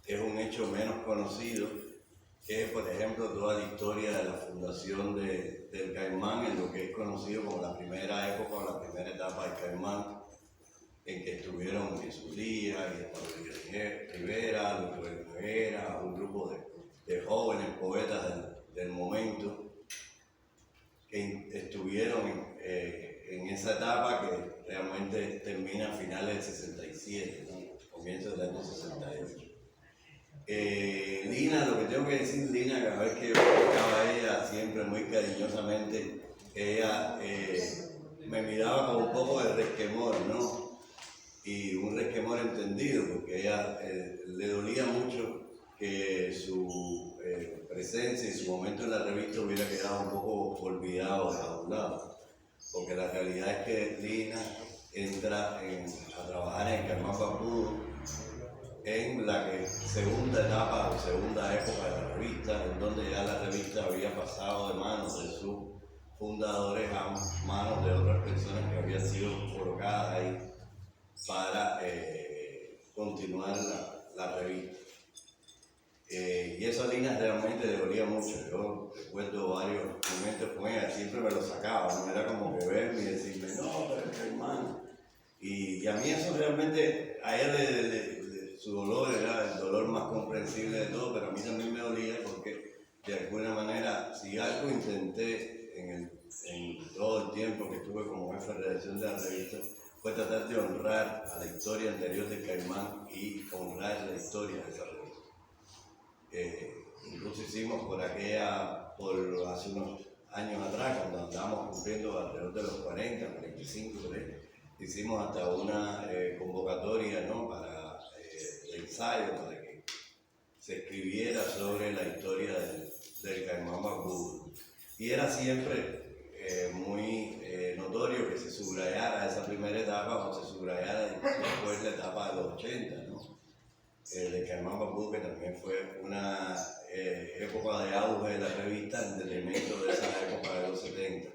es un hecho menos conocido, que es, por ejemplo, toda la historia de la fundación del Caimán, en lo que es conocido como la primera época o la primera etapa del Caimán, en que estuvieron Jesús Díaz, Rivera, Luis Rivera, un grupo de jóvenes poetas del momento, que estuvieron en esa etapa que realmente termina a finales del 67, ¿no? Comienzos del año 68. Lina, lo que tengo que decir, Lina, cada vez que yo escuchaba a ella, siempre muy cariñosamente, ella me miraba con un poco de resquemor, ¿no? Y un resquemor entendido, porque ella le dolía mucho que su presencia y su momento en la revista hubiera quedado un poco olvidado, a un lado. Porque la realidad es que Lina entra a trabajar en Caimán Barbudo en la segunda etapa o segunda época de la revista, en donde ya la revista había pasado de manos de sus fundadores a manos de otras personas que habían sido colocadas ahí para continuar la revista. Y eso a Lina realmente le dolía mucho. Yo recuerdo varios momentos con ella, siempre me lo sacaba, no era como que verme y decirme, no, pero es que hermano. Y a mí eso realmente, a ella su dolor era el dolor más comprensible de todo, pero a mí también me dolía porque de alguna manera, si algo intenté en todo el tiempo que estuve como jefe de redacción de la revista, fue tratar de honrar a la historia anterior de Caimán y honrar la historia de esa revista. Incluso hicimos hace unos años atrás, cuando andábamos cumpliendo alrededor de los 40, 45, por ahí, hicimos hasta una convocatoria, ¿no?, para de ensayo, para que se escribiera sobre la historia del Caimán Barbudo. Y era siempre muy notorio que se subrayara esa primera etapa o se subrayara después la etapa de los 80, ¿no? De Caimán Barbudo, que también fue una época de auge de la revista en detrimento de esa época de los 70.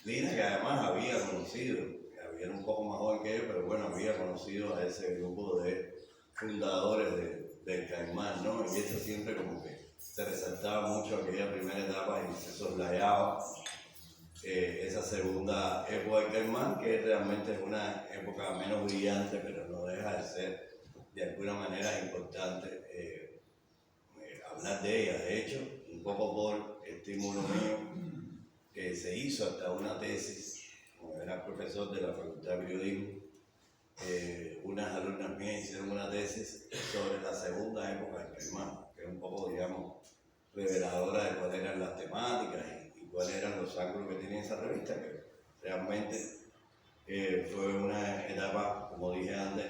Lina, que además había conocido, era un poco más joven que él, pero bueno, había conocido a ese grupo de fundadores del Caimán, ¿no? Y eso siempre como que se resaltaba mucho aquella primera etapa y se soslayaba esa segunda época del Caimán, que realmente es una época menos brillante, pero no deja de ser de alguna manera importante hablar de ella. De hecho, un poco por estímulo mío, que se hizo hasta una tesis, como era profesor de la Facultad de Periodismo, unas alumnas mías hicieron una tesis sobre la segunda época del Caimán, que es un poco, digamos, reveladora de cuáles eran las temáticas y cuáles eran los ángulos que tenía esa revista, que realmente fue una etapa, como dije antes,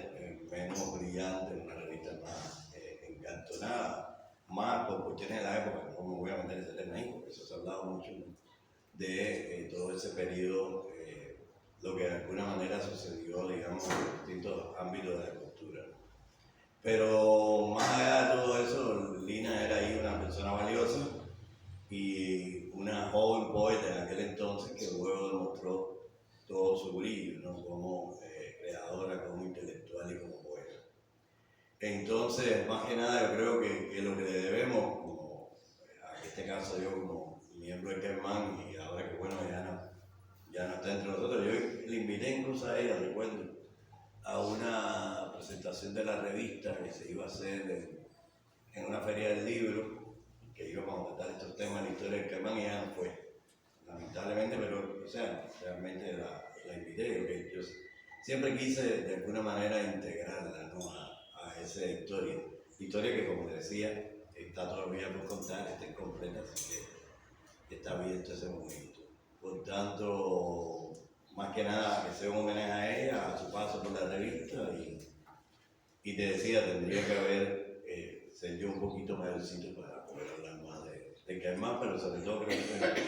menos brillante, una revista más encantonada, más por cuestiones de la época. No me voy a meter en ese tema ahí, porque eso se ha hablado mucho de todo ese periodo, lo que de alguna manera sucedió, digamos, en distintos ámbitos de la cultura. Pero más allá de todo eso, Lina era ahí una persona valiosa y una joven poeta en aquel entonces que luego demostró todo su brillo, ¿no?, como creadora, como intelectual y como poeta. Entonces, más que nada, yo creo que lo que le debemos, como en este caso yo como miembro del Caimán, y ahora que bueno, ya no está entre nosotros, yo le invité incluso a ella, recuerdo, a una presentación de la revista que se iba a hacer en una feria del libro, que íbamos a tratar estos temas en la historia del Caimán, y ella no fue, lamentablemente, pero, o sea, realmente la invité. Yo siempre quise de alguna manera integrarla, ¿no?, a esa historia que, como te decía, está todavía por contar, está incompleta, así que está abierto ese momento. Por tanto, más que nada, que sea un homenaje a ella, a su paso por la revista, y te decía, tendría que haber ser yo un poquito mayorcito para poder hablar más de Caimán, pero sobre todo creo que es importante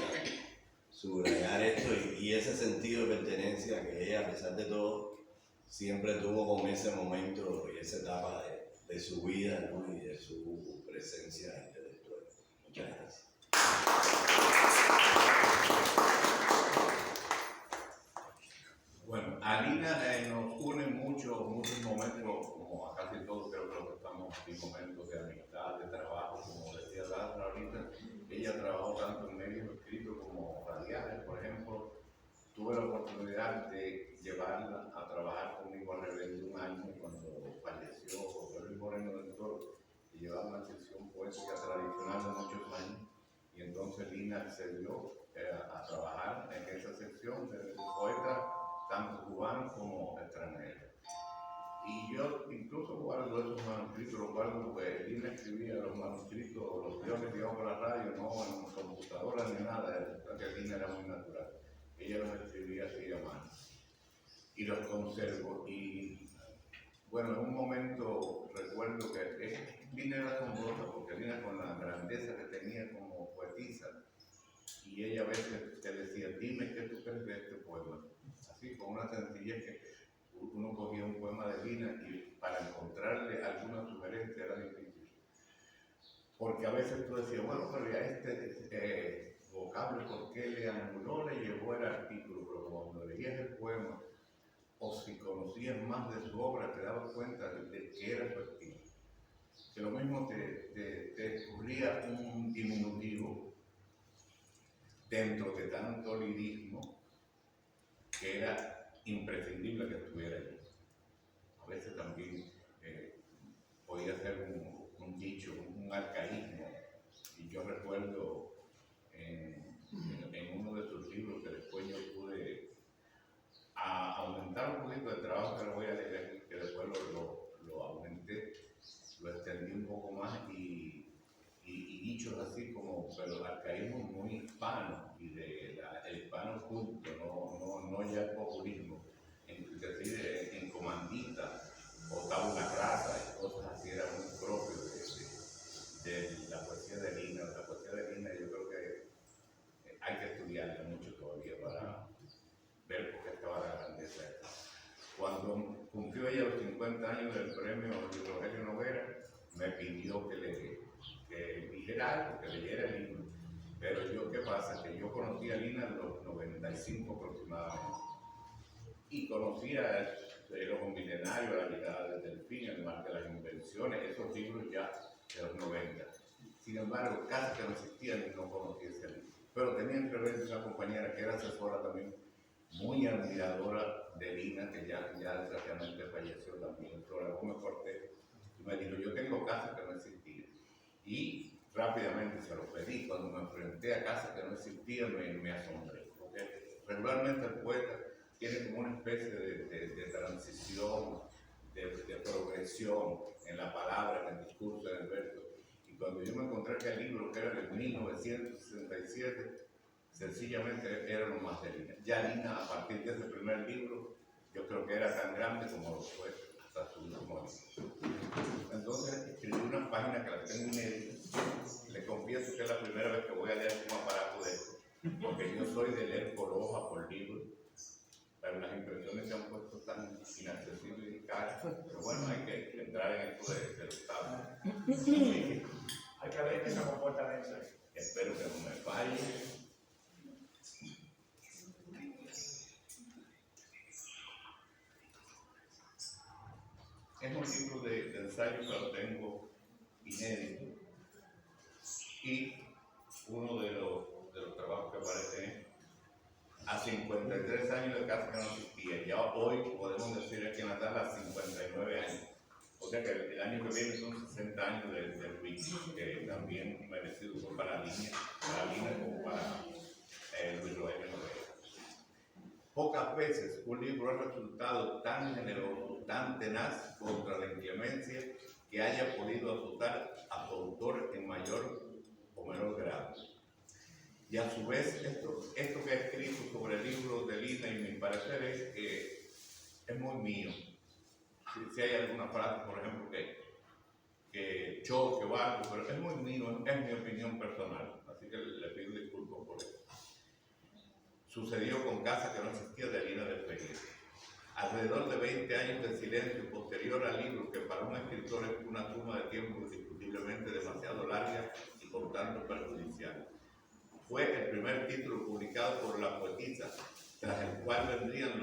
subrayar esto y ese sentido de pertenencia que ella, a pesar de todo, siempre tuvo con ese momento y esa etapa de su vida, ¿no?, y de su presencia intelectual. Muchas gracias. Bueno, a Lina nos unen muchos momentos, como a casi todos creo que los que estamos compartí momentos de amistad, de trabajo, como decía Lázaro ahorita. Ella trabajó tanto en medios escritos como radiales. Por ejemplo, tuve la oportunidad de llevarla a trabajar conmigo a Rebelde un año cuando falleció José Luis Moreno del Toro, y llevaba una sección poética tradicional de muchos años, y entonces Lina accedió a trabajar en esa sección de poetas tanto cubanos como extranjeros. Y yo incluso guardo esos manuscritos, los guardo porque Lina escribía los manuscritos, los guiones que por la radio, no en computadora ni nada, porque Lina era muy natural. Ella los escribía así a mano. Y los conservo. Y bueno, en un momento recuerdo que Lina era asombrosa, porque Lina, con la grandeza que tenía como poetisa, y ella a veces te decía, dime qué tú crees de este poema. Así, con una sencillez que uno cogía un poema de Lina y para encontrarle alguna sugerencia era difícil. Porque a veces tú decías, bueno, pero ya este vocablo, ¿por qué le anuló, le llevó el artículo? Pero cuando leías el poema, o si conocías más de su obra, te dabas cuenta de que era su estilo. Que lo mismo te ocurría un diminutivo dentro de tanto lirismo que era imprescindible que estuviera allí. A veces también podía ser un dicho, un arcaísmo. Y yo recuerdo en uno de sus libros que después yo pude aumentar un poquito el trabajo que lo voy a leer, que después lo aumenté, lo extendí un poco más y dichos así como, pero arcaísmo muy hispano y el hispano culto, no ya el populismo, es decir, en comandita o tabula rasa y cosas así, era muy propio de la poesía de Lina. La poesía de Lina yo creo que hay que estudiarla mucho todavía para ver por qué estaba la grandeza. Cuando cumplió ella los 50 años del premio Rogelio Noguera, me pidió que dijera algo, que leyera el libro. Pero yo, ¿qué pasa? Que yo conocí a Lina en los 95 aproximadamente. Y conocía el ojo milenario, la llegada del delfín, el mar de las invenciones, esos libros ya de los 90. Sin embargo, casi que no existían y no conocía ese libro. Pero tenía en Rebelde una compañera que era asesora también, muy admiradora de Lina, que ya desgraciadamente falleció también, Flora Gómez Cortés, y me dijo, yo tengo casas que no existían. Y rápidamente se lo pedí. Cuando me enfrenté a casas que no existían, me asombré. Porque regularmente el poeta tiene como una especie de transición, de progresión en la palabra, en el discurso, en el verso. Y cuando yo me encontré que el libro, que era de 1967, sencillamente era lo más de Lina. Ya Lina, a partir de ese primer libro, yo creo que era tan grande como lo fue hasta su último libro. Entonces escribí una página que la tengo inédita. Le confieso que es la primera vez que voy a leer un aparato de esto, porque yo soy de leer por hoja, por libro, pero las impresiones se han puesto tan inaccesibles y caras. Pero bueno, hay que entrar en esto de los tablos. Hay que ver esa comportamiento. Espero que no me falle. Es un libro de ensayo que lo tengo inédito, y uno de los trabajos que aparece a 53 años de casa que no existía. Ya hoy podemos decir que Natal a 59 años. O sea que el año que viene son 60 años del wiki, que también merecido fue para Lina como para Luis Rogelio Noguera. Pocas veces un libro ha resultado tan generoso, tan tenaz contra la inclemencia, que haya podido azotar a su autor en mayor o menor grado. Y a su vez, esto que he escrito sobre el libro de Lina, y mi parecer es que es muy mío. Si hay alguna frase, por ejemplo, que choque o algo, pero es muy mío, es mi opinión personal. Así que le pido disculpas por eso. Sucedió con Casa que no existía, de Lina del Peguero. Alrededor de 20 años de silencio posterior al libro, que para un escritor es una suma de tiempo indiscutiblemente demasiado larga y por tanto perjudicial. Fue el primer título publicado por la poetisa, tras el cual vendrían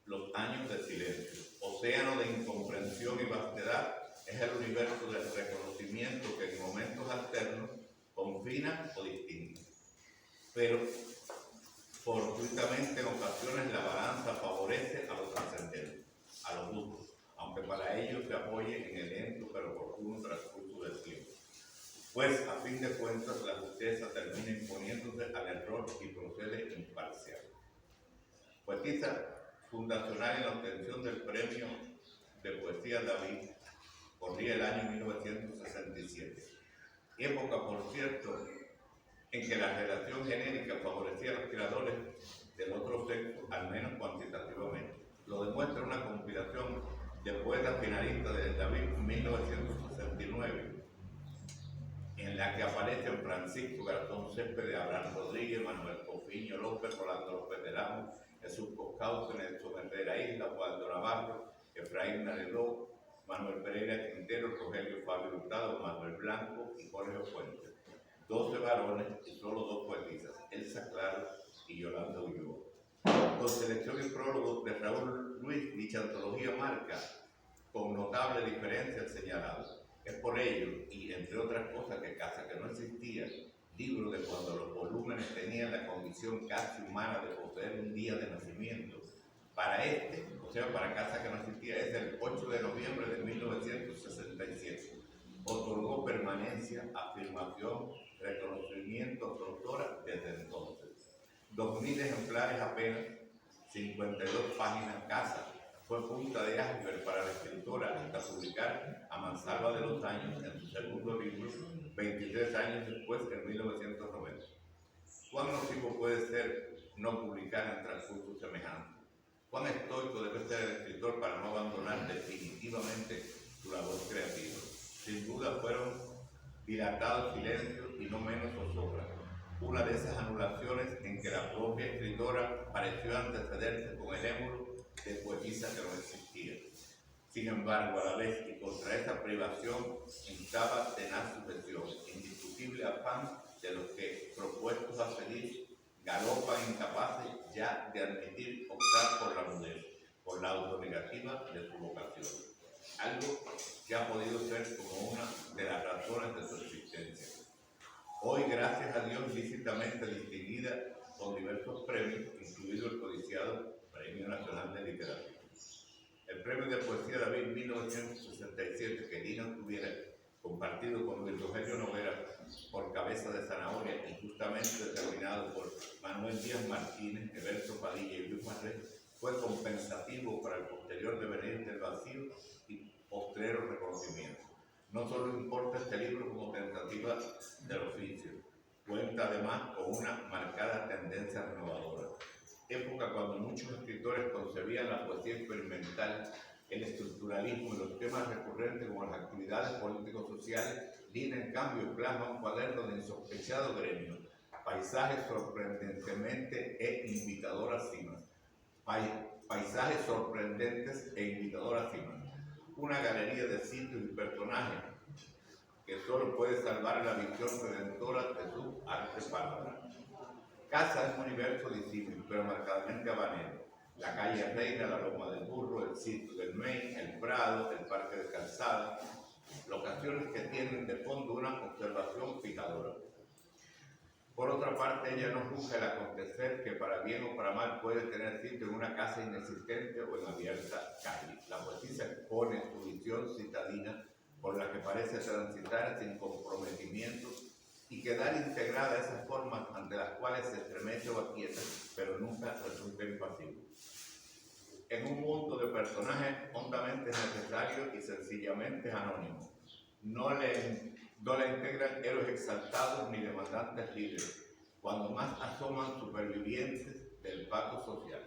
los años de silencio, océano de incomprensión y vastedad es el universo del reconocimiento que en momentos alternos confina o distingue. Pero fortuitamente en ocasiones la balanza favorece a lo trascendente, a lo duro, aunque para ello se apoye en el lento pero oportuno transcurso del tiempo. Pues a fin de cuentas la justeza termina imponiéndose al error y procede imparcial. Poetisa fundacional en la obtención del premio de poesía David, corría el año 1967, época por cierto en que la relación genérica favorecía a los creadores del otro sexo, al menos cuantitativamente. Lo demuestra una compilación de poetas finalistas de David 1969, en la que aparecen Francisco Garzón Céspedes, Abraham Rodríguez, Manuel Cofiño López, Rolando López de Ramos, Jesús Coscauce, Nelson Herrera Isla, Waldo Navarro, Efraín Nareló, Manuel Pereira Quintero, Rogelio Fabio Hurtado, Manuel Blanco y Jorge Fuentes. 12 varones y solo 2 poetisas, Elsa Claro y Yolanda Ulloa. Con selección y prólogo de Raúl Luis, dicha antología marca con notable diferencia el señalado. Es por ello, y entre otras cosas, que Casa que no existía, libro de cuando los volúmenes tenían la condición casi humana de poseer un día de nacimiento, para este, o sea, para Casa que no existía, es el 8 de noviembre de 1967. Otorgó permanencia, afirmación, reconocimiento a su autora desde entonces. 2.000 ejemplares apenas, 52 páginas Casa, fue punta de iceberg para la escritora hasta publicar A mansalva de los años en su segundo libro, 23 años después, en 1990. ¿Cuán nocivo puede ser no publicar en transcurso semejante? ¿Cuán estoico debe ser el escritor para no abandonar definitivamente su labor creativa? Sin duda fueron dilatados silencios y no menos zozobra. Una de esas anulaciones en que la propia escritora pareció antecederse con el émulo de poetisa que no existía. Sin embargo, a la vez y contra esa privación instaba tenaz sujeción, indiscutible afán de los que, propuestos a seguir, galopan incapaces ya de admitir optar por la mudez, por la autonegativa de su vocación. Algo que ha podido ser como una de las razones de su existencia. Hoy, gracias a Dios, lícitamente distinguida con diversos premios, incluido el codiciado Premio Nacional de Literatura. El Premio de Poesía David 1967, que Lina tuviera compartido con Luis Rogelio Noguera por Cabeza de Zanahoria, injustamente determinado por Manuel Díaz Martínez, Eberto Padilla y Luis Marré, fue compensativo para el posterior devenir del vacío y postrero reconocimiento. No solo importa este libro como tentativa del oficio, cuenta además con una marcada tendencia renovadora. Época cuando muchos escritores concebían la poesía experimental, el estructuralismo y los temas recurrentes como las actividades político-sociales, Lina en cambio plasma un cuaderno de insospechado gremio, paisajes sorprendentemente e invitadoras cimas. Paisajes sorprendentes e invitadoras cimas. Una galería de sitios y personajes que solo puede salvar la visión redentora de su arte palabra. Casa es un universo disímil, pero marcadamente habanero. La calle Reina, la Loma del Burro, el sitio del Maine, el Prado, el Parque de Calzada, locaciones que tienen de fondo una observación fijadora. Por otra parte, ella no juzga el acontecer que para bien o para mal puede tener sitio en una casa inexistente o en abierta calle. La poetisa expone su visión citadina por la que parece transitar sin comprometimiento y quedar integrada a esas formas ante las cuales se estremece o aquieta, pero nunca resulta impasible. En un mundo de personajes hondamente necesarios y sencillamente anónimos, no la integran héroes exaltados ni demandantes líderes, cuando más asoman supervivientes del pacto social,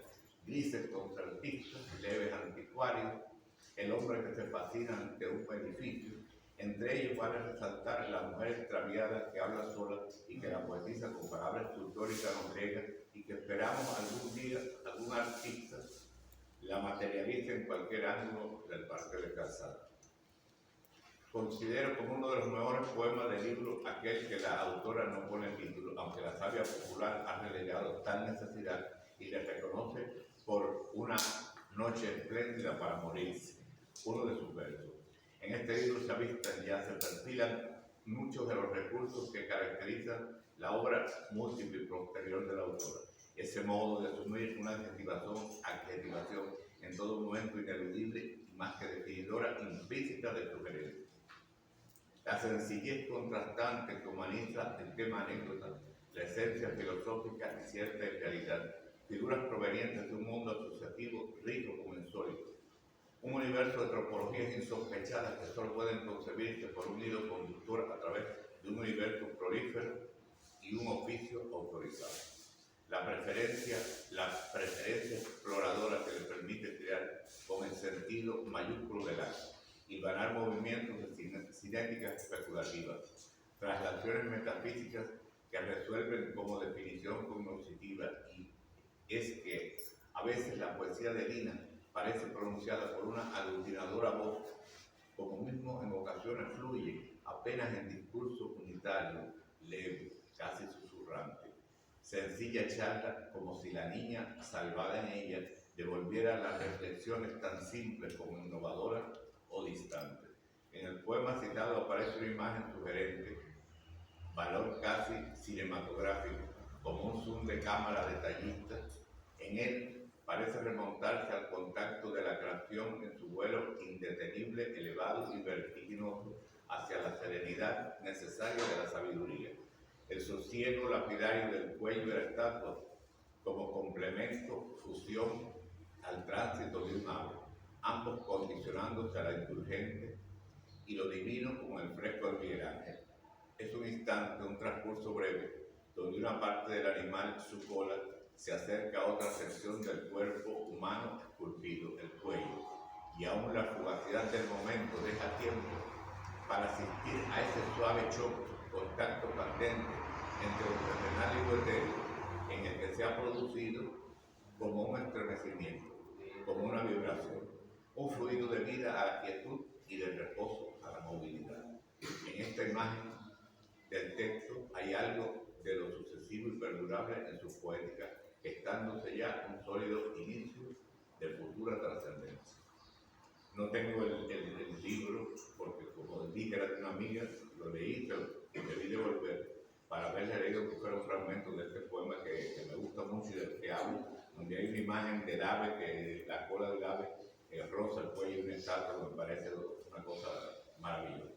grises contratistas, leves anticuarios, el hombre que se fascina ante un edificio. Entre ellos vale resaltar la mujer extraviada que habla sola y que la poetisa con palabra escultórica nos riega y que esperamos algún día algún artista la materialice en cualquier ángulo del Parque de Calzada. Considero como uno de los mejores poemas del libro aquel que la autora no pone el título, aunque la sabia popular ha relegado tal necesidad y le reconoce por una noche espléndida para morirse, uno de sus versos. En este libro se avistan y ya se perfilan muchos de los recursos que caracterizan la obra múltiple y posterior de la autora. Ese modo de asumir una adjetivación en todo momento ineludible y más que definidora implícita de su gerencia. La sencillez contrastante que humaniza el tema anécdota, la esencia filosófica y cierta realidad, figuras provenientes de un mundo asociativo rico como insólito, un universo de tropologías insospechadas que solo pueden concebirse por un hilo conductor a través de un universo prolífero y un oficio autorizado. La preferencia exploradora que le permite crear con el sentido mayúsculo del acto y ganar movimientos de cinéticas especulativas, traslaciones metafísicas que resuelven como definición cognitiva, y es que a veces la poesía de Lina parece pronunciada por una aglutinadora voz, como mismo en ocasiones fluye apenas en discurso unitario, leve, casi susurrante. Sencilla charla, como si la niña salvada en ella devolviera las reflexiones tan simples como innovadoras o distantes. En el poema citado aparece una imagen sugerente, valor casi cinematográfico, como un zoom de cámara detallista. En él parece remontarse al contacto de la creación en su vuelo indetenible, elevado y vertiginoso hacia la serenidad necesaria de la sabiduría. El sosiego lapidario del cuello de la estatua como complemento, fusión al tránsito de un ave, ambos condicionándose a la indulgente y lo divino como el fresco del Miguel Ángel. Es un instante, un transcurso breve, donde una parte del animal, su cola, se acerca a otra sección del cuerpo humano esculpido, el cuello, y aún la fugacidad del momento deja tiempo para asistir a ese suave choque, contacto candente entre lo terrenal y lo etéreo, en el que se ha producido como un estremecimiento, como una vibración, un fluido de vida a la quietud y de reposo a la movilidad. En esta imagen del texto hay algo de lo sucesivo y perdurable en su poética, gestándose ya un sólido inicio de futura trascendencia. No tengo el libro porque, como dije, era de una amiga, lo leí, pero debí devolver para haberle leído que fuera un fragmento de este poema que me gusta mucho y del que hablo, donde hay una imagen del ave, que la cola del ave roza el cuello de una estatua, me parece una cosa maravillosa.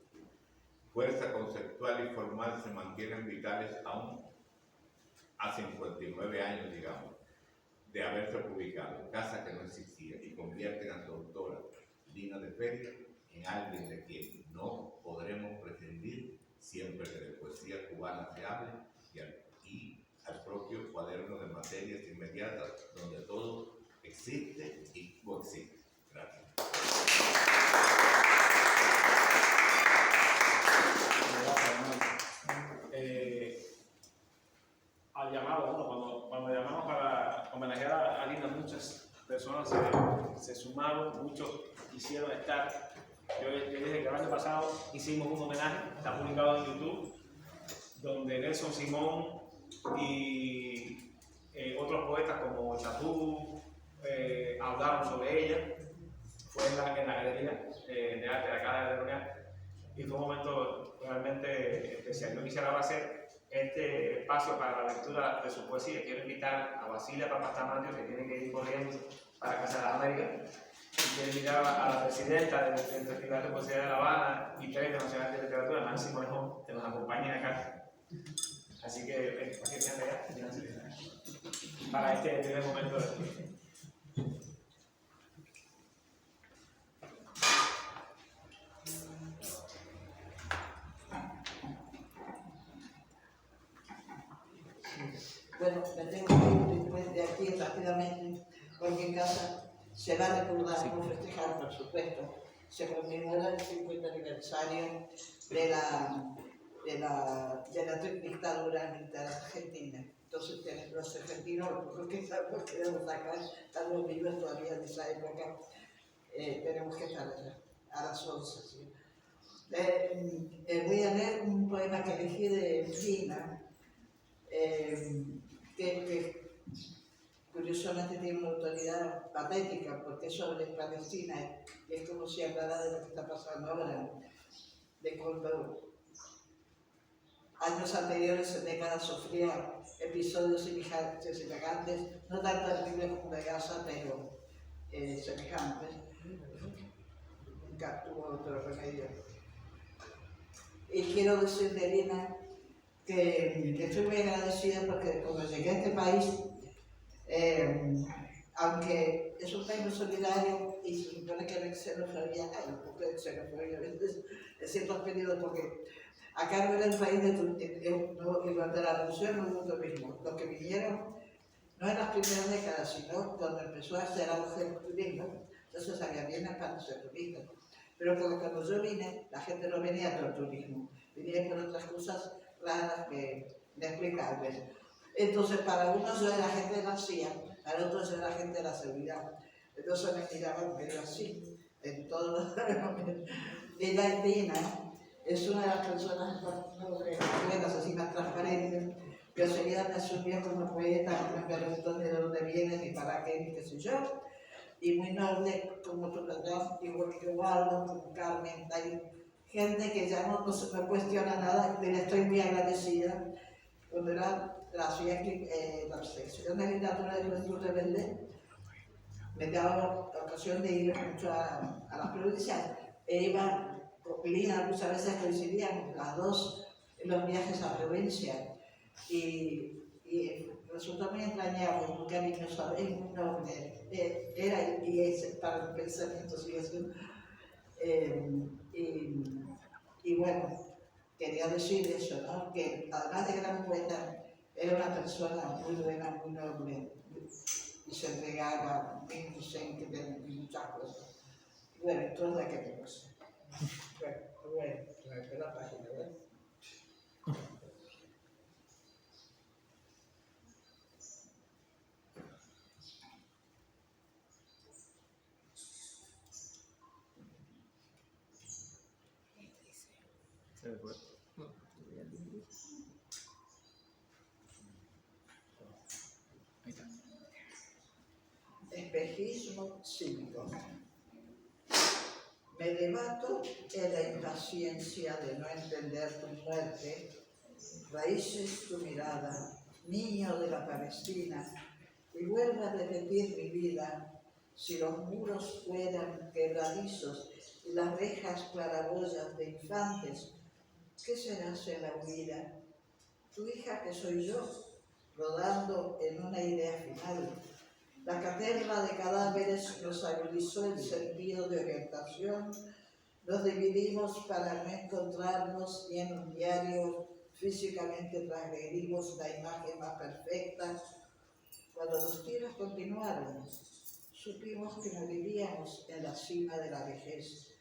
Fuerza conceptual y formal se mantienen vitales aún a 59 años, digamos, de haberse publicado, casa que no existía, y convierten a su autora, Lina de Feria, en alguien de quien no podremos prescindir siempre que de poesía cubana se hable, y al propio cuaderno de materias inmediatas, donde todo existe y coexiste. Gracias. Al llamado, cuando llamamos para homenajear a Lina, muchas personas se sumaron, muchos quisieron estar. Yo dije que el año pasado hicimos un homenaje, está publicado en YouTube, donde Nelson Simón y otros poetas como Chapú hablaron sobre ella. Fue en la Galería de Arte de acá de Reunión, y fue un momento realmente especial. Yo quisiera ahora hacer este espacio para la lectura de su poesía. Quiero invitar a Basilia Papastamantio, que tiene que ir corriendo para Casa de las Américas, y quiero invitar a la presidenta del Festival de Poesía de La Habana y Premio Nacional de Literatura, Nancy Morejón, que nos acompañen acá. Así que, para este primer momento de... Bueno, me tengo que ir después de aquí rápidamente, porque en casa se va a recordar, no festejar, por supuesto, se conmemora el 50 aniversario de la dictadura militar argentina. Entonces los argentinos, los pocos que estamos quedamos acá, estamos vivos todavía en esa época, tenemos que estar allá, a las 11. ¿Sí? Voy a leer un poema que elegí de Lina, que curiosamente tiene una autoridad patética, porque es sobre Palestina, y es como si hablara de lo que está pasando ahora, de cuando años anteriores, en décadas, sufría episodios semejantes, no tan terribles como de Gaza, pero semejantes. Nunca tuvo otro remedio. Y quiero decirle, Elena, que estoy muy agradecida porque cuando llegué a este país, aunque es un país solidario y se supone que la xenofobia, hay un poco de xenofobia a veces en ciertos periodos, porque acá no era el país durante la revolución no hubo turismo. Los que vinieron, no en las primeras décadas, sino cuando empezó a hacer auge el turismo, entonces había bienes para ser turistas. Pero cuando yo vine, la gente no venía por el turismo, venía por otras cosas raras que inexplicables. Entonces, para unos yo era gente de la CIA, para otros yo era gente de la seguridad. Entonces me miraban medio así, en todos los momentos. Y la Elena es una de las personas más buenas, así más transparentes, que enseguida me asumió como poeta, no me preguntó de dónde viene, ni para qué, ni qué sé yo. Y muy noble, como tú, ¿verdad? Igual que Waldo, como Carmen, hay gente que ya no se me cuestiona nada, le estoy muy agradecida. Cuando era la sección de literatura de Juventud Rebelde, me daba la ocasión de ir mucho a las provincias, e iba con Lina, muchas veces coincidíamos las dos en los viajes a provincia, y resultó muy entrañable, muy cariñoso, es muy noble, era y es para el pensamiento, sigue siendo. Y bueno, quería decir eso, ¿no? Que además de gran poeta, era una persona muy buena, muy noble, y se entregaba, muy inocente de muchas cosas. Bueno, entonces la queremos. Bueno, me la página, ¿verdad? Espejismo cívico. Me debato en la impaciencia de no entender tu muerte, raíces tu mirada, niño de la Palestina, y vuelvo a repetir mi vida, si los muros fueran quebradizos y las rejas claraboyas de infantes, ¿qué serás en la huida? Tu hija que soy yo, rodando en una idea final. La caterva de cadáveres nos agudizó el sentido de orientación, nos dividimos para no encontrarnos y en un diario físicamente transgredimos la imagen más perfecta. Cuando los tiros continuaron, supimos que moriríamos en la cima de la vejez.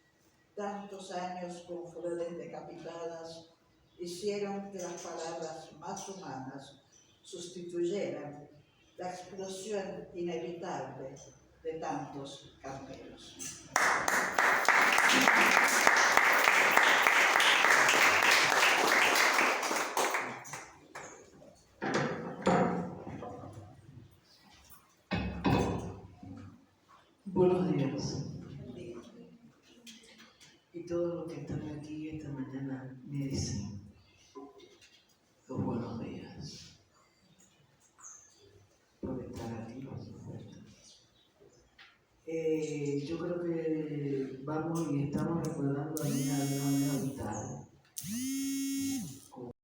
Tantos años con flores decapitadas hicieron que las palabras más humanas sustituyeran la explosión inevitable de tantos camperos. Buenos días. Y todos los que están aquí esta mañana merecen los buenos días por estar aquí con su fuerza. Yo creo que vamos y estamos recordando a Lina